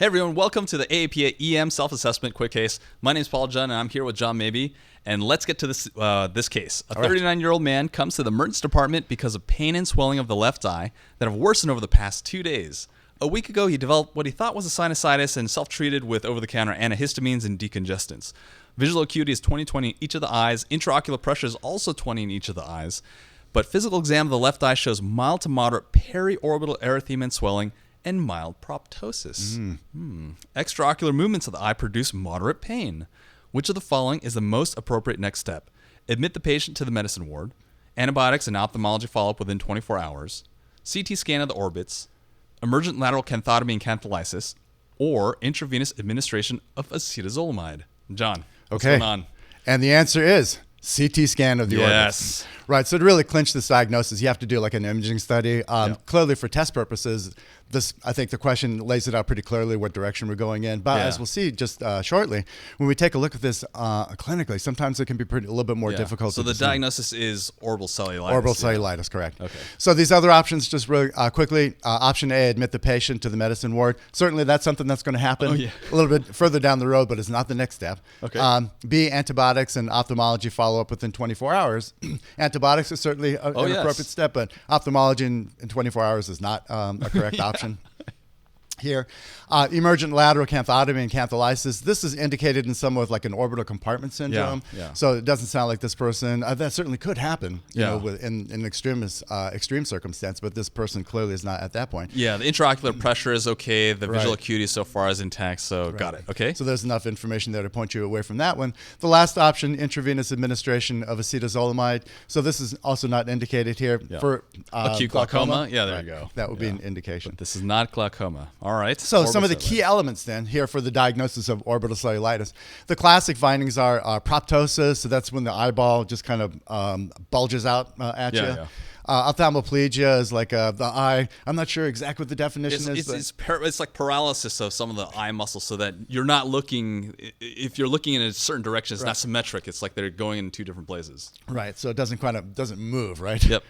Hey everyone, welcome to the AAPA EM Self-Assessment Quick Case. My name is Paul John, and I'm here with John Mabey. And let's get to this case. A 39-year-old man comes to the emergency department because of pain and swelling of the left eye that have worsened over the past 2 days. A week ago, he developed what he thought was a sinusitis and self-treated with over-the-counter antihistamines and decongestants. Visual acuity is 20/20 in each of the eyes. Intraocular pressure is also 20 in each of the eyes. But physical exam of the left eye shows mild to moderate periorbital erythema and swelling and mild proptosis. Extraocular movements of the eye produce moderate pain. Which of the following is the most appropriate next step? Admit the patient to the medicine ward, antibiotics and ophthalmology follow-up within 24 hours, CT scan of the orbits, emergent lateral canthotomy and cantholysis, or intravenous administration of acetazolamide. John, what's going on? And the answer is CT scan of the orbits. Right, so to really clinch this diagnosis, you have to do like an imaging study. Clearly for test purposes, I think the question lays it out pretty clearly what direction we're going in. But as we'll see just shortly, when we take a look at this clinically, sometimes it can be a little bit more difficult. So the diagnosis is orbital cellulitis. Orbital cellulitis, correct. Okay. So these other options, just really quickly, option A, admit the patient to the medicine ward. Certainly that's something that's going to happen a little bit further down the road, but it's not the next step. Okay. B, antibiotics and ophthalmology follow-up within 24 hours. Antibiotics is certainly an appropriate step, but ophthalmology in 24 hours is not a correct option. Here, emergent lateral canthotomy and cantholysis. This is indicated in some with like an orbital compartment syndrome. So it doesn't sound like this person. That certainly could happen, you know, in extreme circumstance. But this person clearly is not at that point. Yeah, the intraocular pressure is okay. The visual acuity so far is intact. So got it. Okay. So there's enough information there to point you away from that one. The last option, intravenous administration of acetazolamide. So this is also not indicated here for acute glaucoma. Yeah, there you go. That would be an indication. But this is not glaucoma. All right. So some of the key elements then here for the diagnosis of orbital cellulitis. The classic findings are proptosis, so that's when the eyeball just kind of bulges out at you. Ophthalmoplegia is like the eye. I'm not sure exactly what the definition is. It's like paralysis of some of the eye muscles, so that you're not looking. If you're looking in a certain direction, it's not symmetric. It's like they're going in two different places. Right. So it doesn't move. Right. Yep.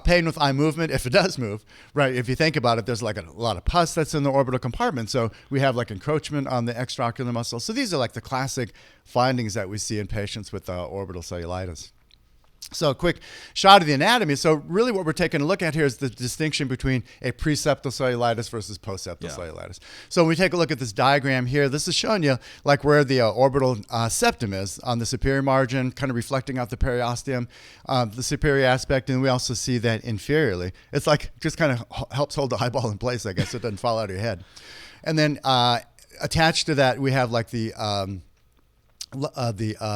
Pain with eye movement, if it does move, right? If you think about it, there's like a lot of pus that's in the orbital compartment. So we have like encroachment on the extraocular muscle. So these are like the classic findings that we see in patients with orbital cellulitis. So a quick shot of the anatomy. So really what we're taking a look at here is the distinction between a preseptal cellulitis versus postseptal cellulitis. So when we take a look at this diagram here, this is showing you like where the orbital septum is on the superior margin, kind of reflecting out the periosteum, the superior aspect, and we also see that inferiorly. It's like just kind of helps hold the eyeball in place, I guess, so it doesn't fall out of your head. And then attached to that, we have like the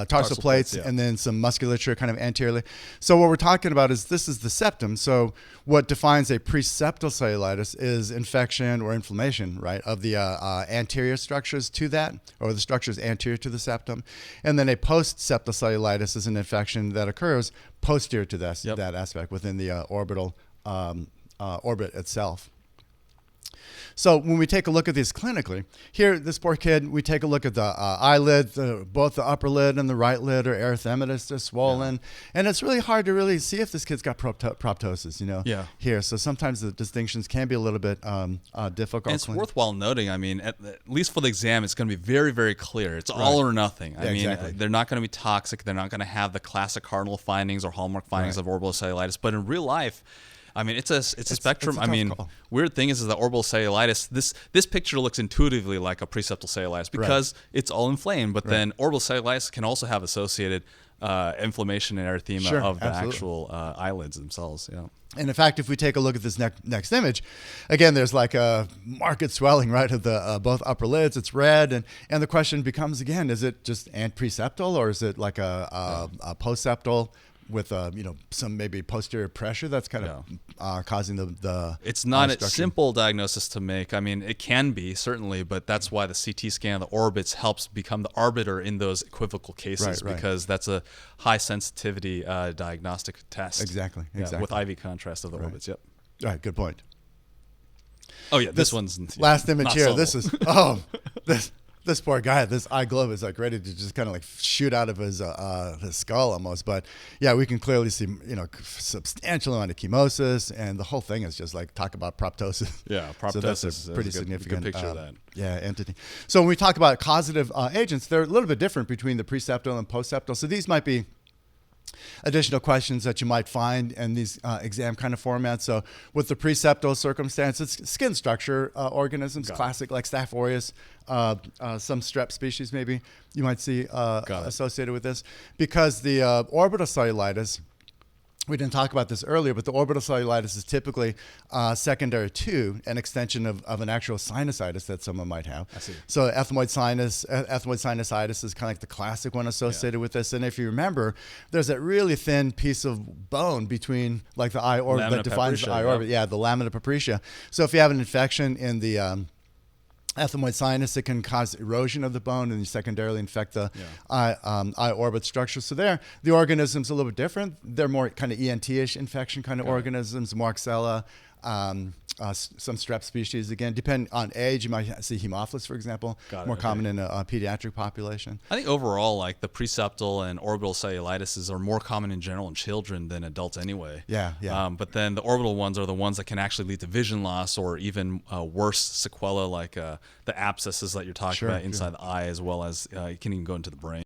tarsal plates and then some musculature kind of anteriorly. So what we're talking about is this is the septum. So what defines a preseptal cellulitis is infection or inflammation, right, of the anterior structures to that, or the structures anterior to the septum. And then a postseptal cellulitis is an infection that occurs posterior to that aspect within the orbital orbit itself. So when we take a look at this clinically, here, this poor kid, we take a look at the eyelid, both the upper lid and the right lid are erythematous, they're swollen. And it's really hard to really see if this kid's got proptosis, you know, here. So sometimes the distinctions can be a little bit difficult. And it's worthwhile noting, I mean, at least for the exam, it's going to be very, very clear. It's all or nothing. I mean, they're not going to be toxic. They're not going to have the classic cardinal findings or hallmark findings of orbital cellulitis. But in real life, I mean, it's a spectrum. I mean, weird thing is that orbital cellulitis, this picture looks intuitively like a preseptal cellulitis because it's all inflamed. But then orbital cellulitis can also have associated inflammation and erythema of the actual eyelids themselves. And in fact, if we take a look at this next image, again, there's like a marked swelling, right, of the both upper lids. It's red, and the question becomes again: is it just preseptal or is it like a postseptal with some maybe posterior pressure that's kind of causing the it's not a simple diagnosis to make. I mean, it can be certainly, but that's why the CT scan of the orbits helps become the arbiter in those equivocal cases because that's a high sensitivity diagnostic test. Exactly. With IV contrast of the orbits. Yep. All right. Good point. Oh yeah, this one's last image here. Subtle. This is this poor guy, this eye globe is like ready to just kind of like shoot out of his skull almost. But yeah, we can clearly see, substantial amount of chemosis, and the whole thing is just like talk about proptosis. Yeah, proptosis. So that's a pretty significant good picture of that. Yeah, entity. So when we talk about causative agents, they're a little bit different between the preseptal and postseptal. So these might be additional questions that you might find in these exam kind of formats. So with the preseptal circumstance, it's skin structure organisms, classic like Staph aureus, some strep species maybe you might see associated with this. Because the orbital cellulitis, we didn't talk about this earlier, but the orbital cellulitis is typically secondary to an extension of an actual sinusitis that someone might have. I see. So ethmoid sinusitis is kind of like the classic one associated with this. And if you remember, there's that really thin piece of bone between like the eye orbit that defines the eye orbit. Yeah, the lamina propria. So if you have an infection in the ethmoid sinus, it can cause erosion of the bone and secondarily infect the eye orbit structure. So there, the organism's a little bit different. They're more kind of ENT-ish infection kind of organisms, Marxella, some strep species. Again, depending on age, you might see Haemophilus, for example, more common in a pediatric population. I think overall, like the preseptal and orbital cellulitis are more common in general in children than adults anyway. Yeah. But then the orbital ones are the ones that can actually lead to vision loss or even worse sequela like the abscesses that you're talking about inside the eye, as well as it can even go into the brain.